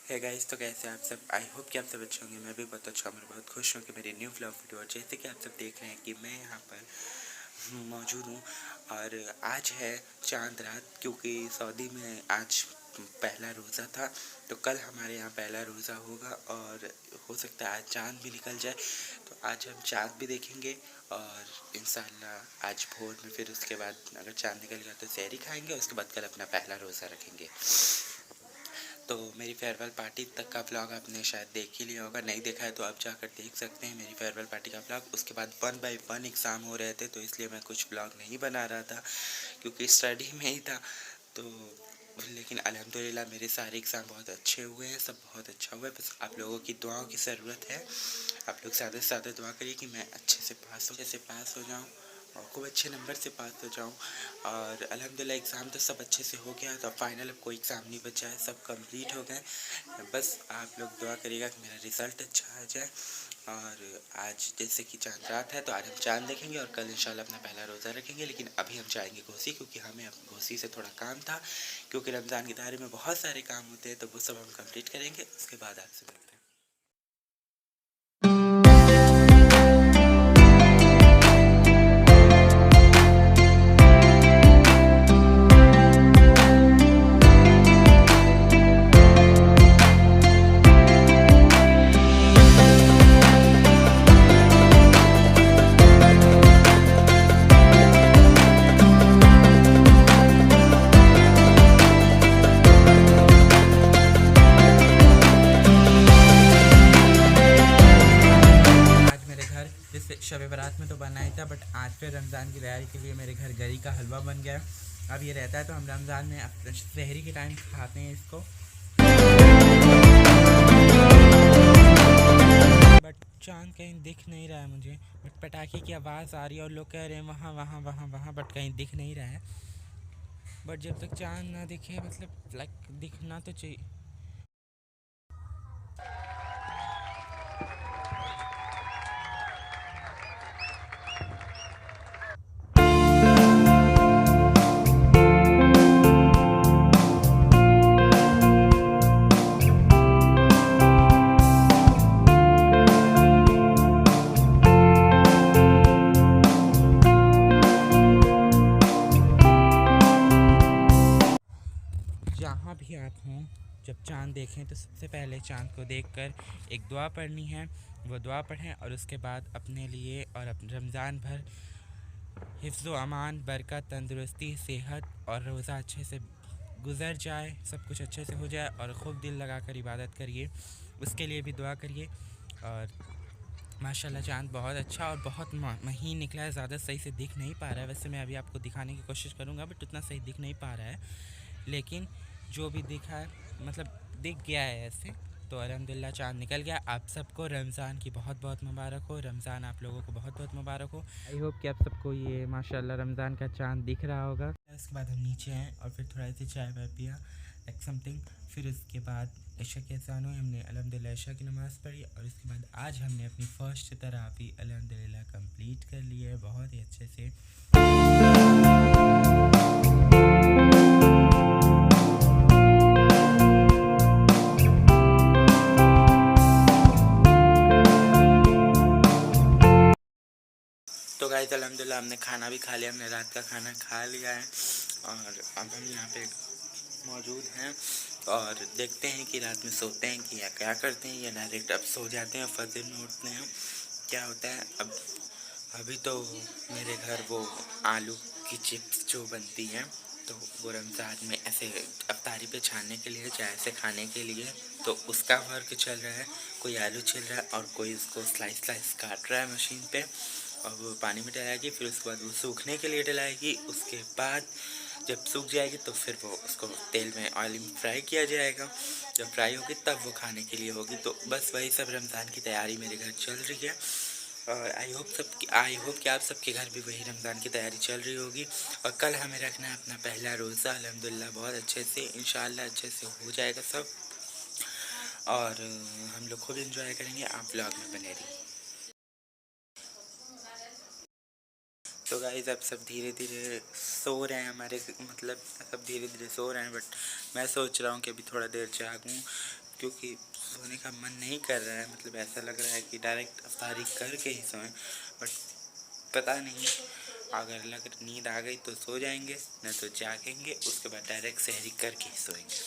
है गाइस, तो कैसे आप सब। आई होप कि आप सब अच्छे होंगे। मैं भी बहुत अच्छा हूँ, मैं बहुत खुश हूँ कि मेरी न्यू व्लॉग वीडियो। और जैसे कि आप सब देख रहे हैं कि मैं यहाँ पर मौजूद हूँ और आज है चांद रात, क्योंकि सऊदी में आज पहला रोज़ा था। तो कल हमारे यहाँ पहला रोज़ा होगा और हो सकता है आज चांद भी निकल जाए। तो आज हम चांद भी देखेंगे और इंशाल्लाह आज भोर में फिर उसके बाद अगर चांद निकल गया तो सहरी खाएंगे और उसके बाद कल अपना पहला रोज़ा रखेंगे। तो मेरी फेयरवेल पार्टी तक का व्लॉग आपने शायद देख ही लिया होगा, नहीं देखा है तो आप जाकर देख सकते हैं मेरी फेयरवेल पार्टी का व्लॉग। उसके बाद 1 बाय 1 एग्ज़ाम हो रहे थे, तो इसलिए मैं कुछ व्लॉग नहीं बना रहा था क्योंकि स्टडी में ही था। तो लेकिन अल्हम्दुलिल्लाह मेरे सारे एग्ज़ाम बहुत अच्छे हुए हैं, सब बहुत अच्छा हुआ है। बस आप लोगों की दुआओं की ज़रूरत है। आप लोग ज़्यादा से ज़्यादा दुआ करिए कि मैं अच्छे से पास हो जाऊँ और खूब अच्छे नंबर से पास हो जाऊँ। और अल्हम्दुलिल्लाह एग्ज़ाम तो सब अच्छे से हो गया, तो फाइनल अब कोई एग्ज़ाम नहीं बचा है, सब कंप्लीट हो गए। बस आप लोग दुआ करिएगा कि मेरा रिज़ल्ट अच्छा आ जाए। और आज जैसे कि चांद रात है, तो आज हम चांद देखेंगे और कल इंशाल्लाह अपना पहला रोज़ा रखेंगे। लेकिन अभी हम जाएंगे घोसी, क्योंकि हमें अब घोसी से थोड़ा काम था, क्योंकि रमज़ान के दायरे में बहुत सारे काम होते हैं, तो वो सब हम कंप्लीट करेंगे। उसके बाद आपसे मिलते हैं। जैसे शब बारात में तो बना ही था, बट आज फिर रमज़ान की तैयारी के लिए मेरे घर गरी का हलवा बन गया। अब ये रहता है तो हम रमज़ान में सहरी के टाइम खाते हैं इसको। बट चांद कहीं दिख नहीं रहा है मुझे, बट पटाखे की आवाज़ आ रही है और लोग कह रहे हैं वहाँ वहाँ वहाँ वहाँ, बट कहीं दिख नहीं रहा है। बट जब तक चांद ना दिखे, मतलब लाइक दिखना तो चाहिए। जहाँ भी आप हों, जब चाँद देखें तो सबसे पहले चाँद को देखकर एक दुआ पढ़नी है। वो दुआ पढ़ें और उसके बाद अपने लिए और अपने रमज़ान भर हिफ्ज़ व अमान, बरकत, तंदुरुस्ती, सेहत और रोज़ा अच्छे से गुज़र जाए, सब कुछ अच्छे से हो जाए और ख़ूब दिल लगा कर इबादत करिए, उसके लिए भी दुआ करिए। और माशाल्लाह चाँद बहुत अच्छा और बहुत महीन निकला है, ज़्यादा सही से दिख नहीं पा रहा है। वैसे मैं अभी आपको दिखाने की कोशिश करूँगा, बट उतना सही दिख नहीं पा रहा है, लेकिन जो भी दिखा है मतलब दिख गया है ऐसे। तो अल्हम्दुलिल्लाह चाँद निकल गया। आप सबको रमज़ान की बहुत बहुत मुबारक हो, रमज़ान आप लोगों को बहुत बहुत मुबारक हो। आई होप कि आप सबको ये माशाल्लाह रमज़ान का चाँद दिख रहा होगा। उसके बाद हम नीचे आए और फिर थोड़ा सी चाय वाय पिया, लाइक समथिंग। फिर उसके बाद इशा के अज़ान हुई, हमने अल्हम्दुलिल्लाह इशा की नमाज़ पढ़ी और उसके बाद आज हमने अपनी फ़र्स्ट तरावी अल्हम्दुलिल्लाह कंप्लीट कर ली है बहुत ही अच्छे से। तो गाइस अल्हम्दुलिल्लाह हमने खाना भी खा लिया, हमने रात का खाना खा लिया है और अब हम यहाँ पे मौजूद हैं और देखते हैं कि रात में सोते हैं कि या क्या करते हैं, या डायरेक्ट अब सो जाते हैं, फजर में उठते हैं, क्या होता है। अब अभी तो मेरे घर वो आलू की चिप्स जो बनती हैं, तो वो रमज़ान में ऐसे अफ्तारी पे छानने के लिए, चाय से खाने के लिए, तो उसका वर्क चल रहा है। कोई आलू छिल रहा है और कोई उसको स्लाइस स्लाइस काट रहा है मशीन पे, और वो पानी में डलाएगी, फिर उसके बाद वो सूखने के लिए डलाएगी। उसके बाद जब सूख जाएगी तो फिर वो उसको तेल में ऑयल में फ्राई किया जाएगा। जब फ्राई होगी तब वो खाने के लिए होगी। तो बस वही सब रमज़ान की तैयारी मेरे घर चल रही है और आई होप कि आप सबके घर भी वही रमज़ान की तैयारी चल रही होगी। और कल हमें रखना है अपना पहला रोज़ा अल्हम्दुलिल्लाह बहुत अच्छे से, इंशाल्लाह अच्छे से हो जाएगा सब और हम लोग खुद इंजॉय करेंगे। आप व्लॉग में बने रहिए। तो गाइस अब सब धीरे धीरे सो रहे हैं, हमारे मतलब सब धीरे धीरे सो रहे हैं, बट मैं सोच रहा हूँ कि अभी थोड़ा देर जागूँ, क्योंकि सोने का मन नहीं कर रहा है, मतलब ऐसा लग रहा है कि डायरेक्ट अफ्तारी करके ही सोएं, बट पता नहीं, अगर लग नींद आ गई तो सो जाएंगे, न तो जागेंगे, उसके बाद डायरेक्ट सहरी करके ही सोएंगे।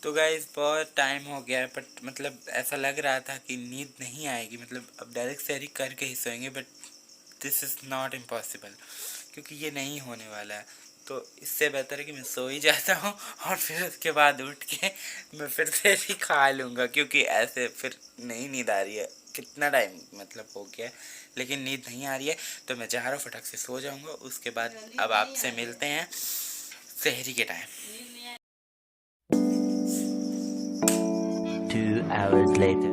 तो गाइस बहुत टाइम हो गया है, बट मतलब ऐसा लग रहा था कि नींद नहीं आएगी, मतलब अब डायरेक्ट सहरी करके ही सोएंगे, but this is not impossible, क्योंकि ये नहीं होने वाला है। तो इससे बेहतर है कि मैं सो ही जाता हूँ और फिर उसके बाद उठ के मैं फिर सहरी खा लूँगा, क्योंकि ऐसे फिर नहीं नींद आ रही है। कितना टाइम मतलब हो गया है, लेकिन नींद नहीं आ रही है, तो मैं जा रहा हूँ, फटक से सो जाऊँगा। उसके बाद अब आपसे मिलते हैं सहरी के टाइम। 2 hours later.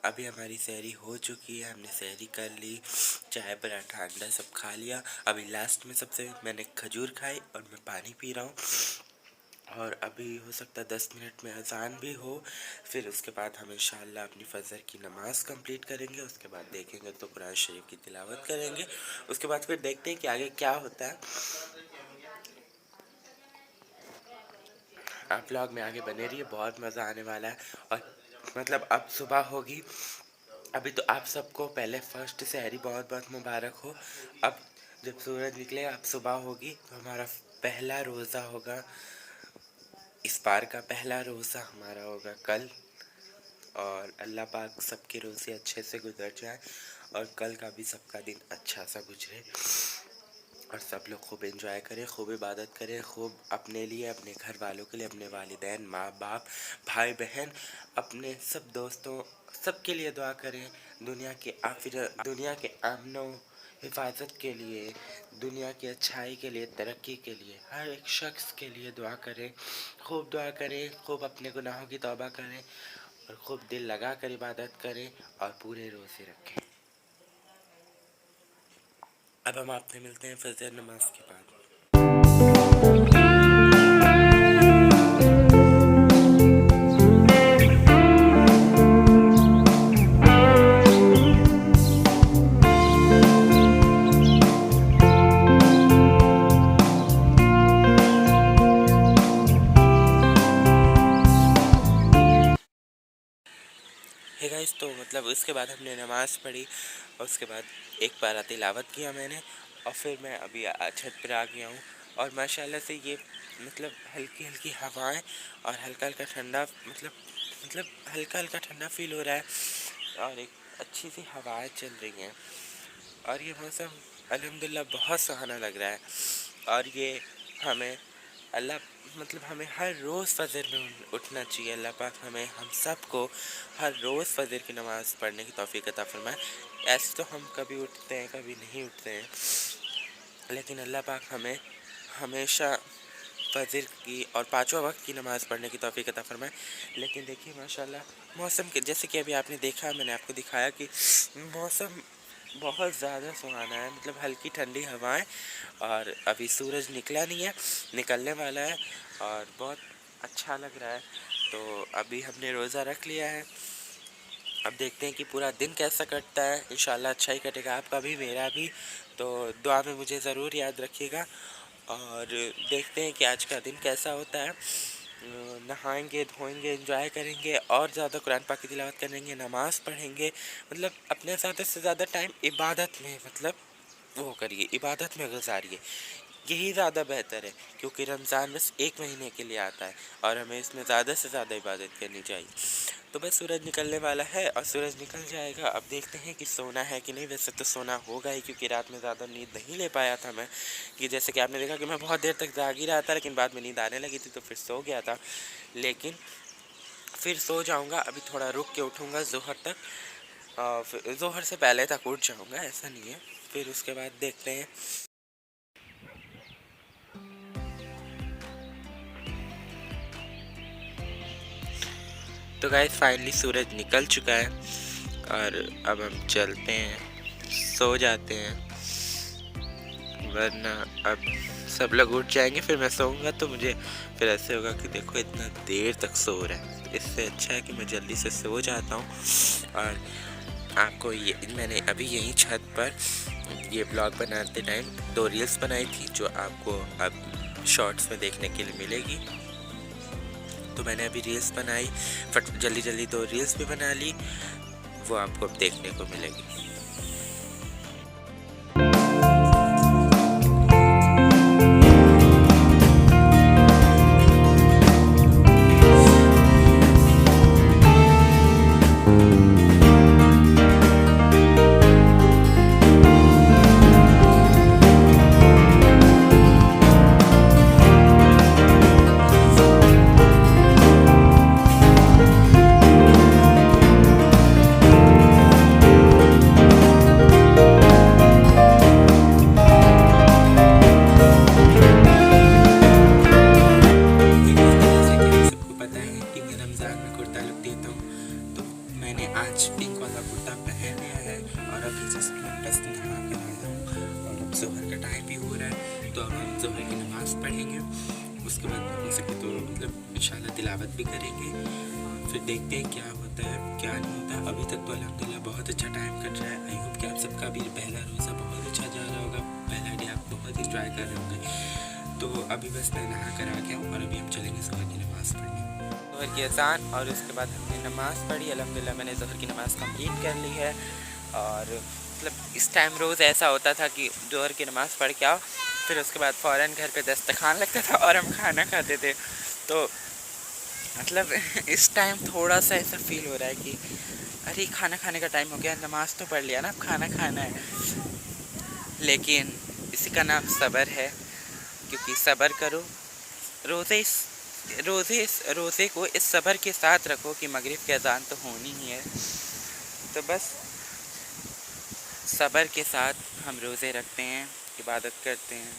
अभी हमारी सहरी हो चुकी है, हमने सहरी कर ली, चाय पराठा अंडा सब खा लिया। अभी लास्ट में सबसे मैंने खजूर खाई और मैं पानी पी रहा हूँ। और अभी हो सकता है 10 मिनट में अजान भी हो, फिर उसके बाद हम इंशाल्लाह अपनी फ़जर की नमाज़ कंप्लीट करेंगे। उसके बाद देखेंगे तो कुरान शरीफ की तिलावत करेंगे। उसके बाद फिर देखते हैं कि आगे क्या होता है। आप व्लॉग में आगे बने रहिए, बहुत मज़ा आने वाला है। और मतलब अब सुबह होगी, अभी तो आप सबको पहले फर्स्ट सहरी बहुत बहुत मुबारक हो। अब जब सूरज निकले, अब सुबह होगी, तो हमारा पहला रोज़ा होगा, इस बार का पहला रोज़ा हमारा होगा कल। और अल्लाह पाक सबके रोज़े अच्छे से गुजर जाए और कल का भी सबका दिन अच्छा सा गुजरे और सब लोग खूब एंजॉय करें, खूब इबादत करें, खूब अपने लिए, अपने घर वालों के लिए, अपने वालिदैन, माँ बाप, भाई बहन, अपने सब दोस्तों, सबके लिए दुआ करें। दुनिया के अमनो हिफाजत के लिए, दुनिया की अच्छाई के लिए, तरक्की के लिए, हर एक शख्स के लिए दुआ करें, खूब दुआ करें, खूब अपने गुनाहों की तौबा करें और खूब दिल लगा कर इबादत करें और पूरे रोज़े रखें। अब हम आपसे मिलते हैं फजर नमाज के बाद। हे गाइस, तो मतलब उसके बाद हमने नमाज़ पढ़ी और उसके बाद एक पारा तिलावत किया मैंने, और फिर मैं अभी छत पर आ गया हूँ। और माशाल्लाह से ये मतलब हल्की हल्की हवाएं और हल्का हल्का ठंडा, मतलब हल्का हल्का ठंडा फील हो रहा है और एक अच्छी सी हवाएं चल रही हैं और ये मौसम अल्हम्दुलिल्लाह बहुत सुहाना लग रहा है। और ये हमें अल्लाह मतलब हमें हर रोज़ फजर में उठना चाहिए। अल्लाह पाक हमें हम सब को हर रोज़ फजर की नमाज़ पढ़ने की तौफीक अता फरमाए। ऐसे तो हम कभी उठते हैं, कभी नहीं उठते हैं, लेकिन अल्लाह पाक हमें हमेशा फजर की और पाँचों वक्त की नमाज़ पढ़ने की तौफीक अता फरमाए। लेकिन देखिए माशाल्लाह मौसम के जैसे कि अभी आपने देखा, मैंने आपको दिखाया कि मौसम बहुत ज़्यादा सुहाना है, मतलब हल्की ठंडी हवाएं और अभी सूरज निकला नहीं है, निकलने वाला है और बहुत अच्छा लग रहा है। तो अभी हमने रोज़ा रख लिया है अब देखते हैं कि पूरा दिन कैसा कटता है। इंशाल्लाह अच्छा ही कटेगा, आपका भी मेरा भी। तो दुआ में मुझे ज़रूर याद रखिएगा और देखते हैं कि आज का दिन कैसा होता है। नहाएंगे धोएंगे एंजॉय करेंगे और ज़्यादा कुरान पाक की तिलावत करेंगे, नमाज़ पढ़ेंगे। मतलब अपने ज़्यादा से ज़्यादा टाइम इबादत में मतलब वो करिए, इबादत में गुजारिए, यही ज़्यादा बेहतर है। क्योंकि रमज़ान बस एक महीने के लिए आता है और हमें इसमें ज़्यादा से ज़्यादा इबादत करनी चाहिए। तो बस सूरज निकलने वाला है और सूरज निकल जाएगा। अब देखते हैं कि सोना है कि नहीं। वैसे तो सोना होगा ही, क्योंकि रात में ज़्यादा नींद नहीं ले पाया था मैं, कि जैसे कि आपने देखा कि मैं बहुत देर तक जाग ही रहा था, लेकिन बाद में नींद आने लगी थी तो फिर सो गया था। लेकिन फिर सो जाऊंगा, अभी थोड़ा रुक के उठूंगा ज़ोहर तक, फिर ज़ोहर से पहले तक उठ जाऊंगा, ऐसा नहीं है। फिर उसके बाद देखते हैं। तो गाइस फाइनली सूरज निकल चुका है और अब हम चलते हैं, सो जाते हैं, वरना अब सब लोग उठ जाएंगे फिर मैं सोऊंगा तो मुझे फिर ऐसे होगा कि देखो इतना देर तक सो रहा है। तो इससे अच्छा है कि मैं जल्दी से सो जाता हूँ। और आपको ये मैंने अभी यहीं छत पर ये ब्लॉग बनाते टाइम 2 रील्स बनाई थी, जो आपको अब शॉर्ट्स में देखने के लिए मिलेगी। तो मैंने अभी रील्स बनाई, फट जल्दी जल्दी 2 रील्स भी बना ली, वो आपको अब देखने को मिलेगी। मैंने आज पिंक वाला कुर्ता पहन लिया है और अभी जस्ट मैं बस नहा कर आया हूँ और अब ज़ोहर का टाइम भी हो रहा है। तो अब हम ज़ोहर की नमाज़ पढ़ेंगे, उसके बाद हो सके तो मतलब इंशाल्लाह तिलावत भी करेंगे। फिर देखते हैं क्या होता है क्या नहीं होता। अभी तक तो अल्हम्दुलिल्लाह बहुत अच्छा टाइम कट रहा है। आई होप कि आप सबका भी पहला रोज़ा बहुत अच्छा जा रहा होगा, पहला डे आप बहुत इंजॉय कर रहे होंगे। तो अभी बस मैं नहा कर आ गया हूँ और अभी हम चलेंगे ज़ोहर की नमाज़ पढ़ने। ज़ोहर की अज़ान और उसके बाद हमने नमाज़ पढ़ी। अल्हम्दुलिल्लाह मैंने ज़ोहर की नमाज़ कंप्लीट कर ली है। और मतलब इस टाइम रोज़ ऐसा होता था कि ज़ोहर की नमाज़ पढ़ के आओ, फिर उसके बाद फ़ौरन घर पे दस्तरखान लगता था और हम खाना खाते थे। तो मतलब इस टाइम थोड़ा सा ऐसा फील हो रहा है कि अरे खाना खाने का टाइम हो गया, नमाज़ तो पढ़ लिया ना, अब खाना खाना है। लेकिन इसी का नाम सब्र है, क्योंकि सब्र करो, रोज़े को इस सब्र के साथ रखो कि मगरिब की अज़ान तो होनी ही है। तो बस सब्र के साथ हम रोज़े रखते हैं, इबादत करते हैं,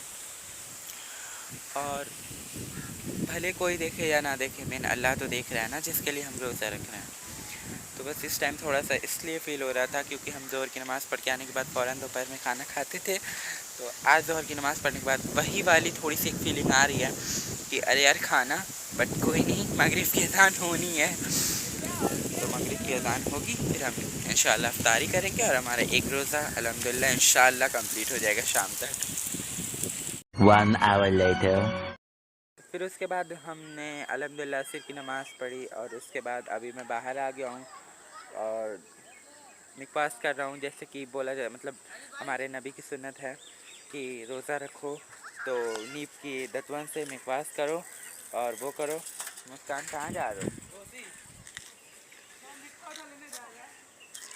और भले कोई देखे या ना देखे, मेन अल्लाह तो देख रहा है ना जिसके लिए हम रोज़ा रख रहे हैं। तो बस इस टाइम थोड़ा सा इसलिए फ़ील हो रहा था क्योंकि हम ज़ोहर की नमाज़ पढ़ के आने के बाद फ़ौरन दोपहर में खाना खाते थे। तो आज ज़ोहर की नमाज़ पढ़ने के बाद वही वाली थोड़ी सी एक फीलिंग आ रही है कि अरे यार खाना, बट कोई नहीं, मगरिब की अज़ान होनी है। तो मगरिब की अज़ान होगी फिर हम इंशाल्लाह इफ्तारी करेंगे और हमारा एक रोज़ा अल्हम्दुलिल्लाह इंशाल्लाह कंप्लीट हो जाएगा शाम तक। 1 hour later. फिर उसके बाद हमने अल्हम्दुलिल्लाह असर की नमाज़ पढ़ी और उसके बाद अभी मैं बाहर आ गया हूँ और निकवास कर रहा हूँ। जैसे कि बोला जाए, मतलब हमारे नबी की सुन्नत है कि रोज़ा रखो तो नीब की दतवन से निकवास करो और वो करो। मुस्कान कहाँ जा रहे हो?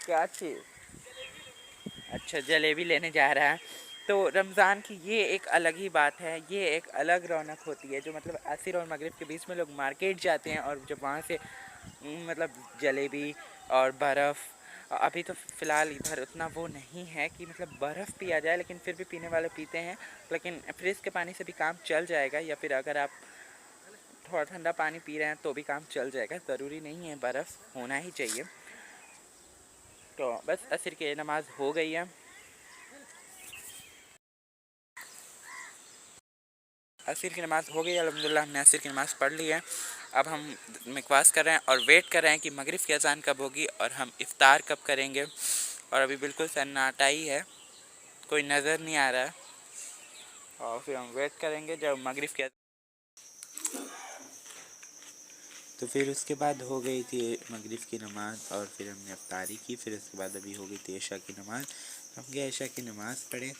क्या चीज़? अच्छा, जलेबी लेने जा रहा है। तो रमज़ान की ये एक अलग ही बात है, ये एक अलग रौनक होती है, जो मतलब असर और मगरिब के बीच में लोग मार्केट जाते हैं और जब वहाँ से मतलब जलेबी और बर्फ़, अभी तो फ़िलहाल इधर उतना वो नहीं है कि मतलब बर्फ़ पिया जाए, लेकिन फिर भी पीने वाले पीते हैं। लेकिन फ्रिज के पानी से भी काम चल जाएगा, या फिर अगर आप थोड़ा ठंडा पानी पी रहे हैं तो भी काम चल जाएगा, ज़रूरी नहीं है बर्फ़ होना ही चाहिए। तो बस असर की नमाज़ हो गई है। असर की नमाज़ हो गई अल्हम्दुलिल्लाह, हमने असर की नमाज़ पढ़ ली है। अब हम मिकवास कर रहे हैं और वेट कर रहे हैं कि मगरिब की अज़ान कब होगी और हम इफ़्तार कब करेंगे। और अभी बिल्कुल सन्नाटा ही है, कोई नज़र नहीं आ रहा है। और फिर हम वेट करेंगे जब मगरिब की। तो फिर उसके बाद हो गई थी मगरिब की नमाज़ और फिर हमने इफ्तारी की। फिर उसके बाद अभी हो गई थी इशा की नमाज़। हम गए इशा की नमाज़ पढ़े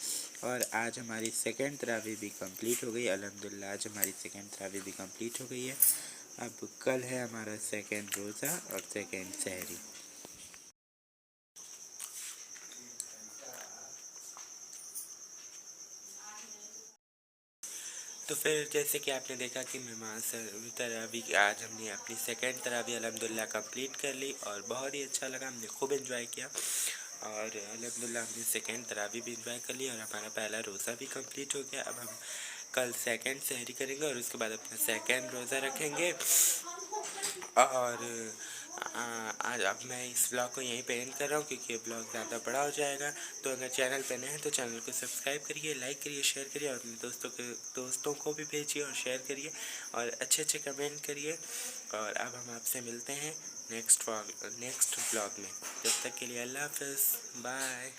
और आज हमारी सेकंड तरावी भी कंप्लीट हो गई अल्हम्दुलिल्लाह। आज हमारी सेकंड तरावी भी कंप्लीट हो गई है। अब कल है हमारा सेकंड रोज़ा और सेकंड सहरी। तो फिर जैसे कि आपने देखा कि नमाज तरावी आज हमने अपनी सेकंड तरावी अल्हम्दुलिल्लाह कंप्लीट कर ली और बहुत ही अच्छा लगा, हमने खूब एंजॉय किया। और अल्हम्दुलिल्लाह हमने सेकंड तरावी भी एंजॉय कर ली और हमारा पहला रोज़ा भी कंप्लीट हो गया। अब हम कल सेकंड सहरी करेंगे और उसके बाद अपना सेकंड रोज़ा रखेंगे। और आज अब मैं इस ब्लॉग को यहीं पे एंड कर रहा हूँ क्योंकि ये ब्लॉग ज़्यादा बड़ा हो जाएगा। तो अगर चैनल पे नए हैं तो चैनल को सब्सक्राइब करिए, लाइक करिए, शेयर करिए और अपने दोस्तों को भी भेजिए और शेयर करिए और अच्छे अच्छे कमेंट करिए। और अब हम आपसे मिलते हैं नेक्स्ट ब्लॉग में। जब तक के लिए अल्लाह हाफ़िज़, बाय।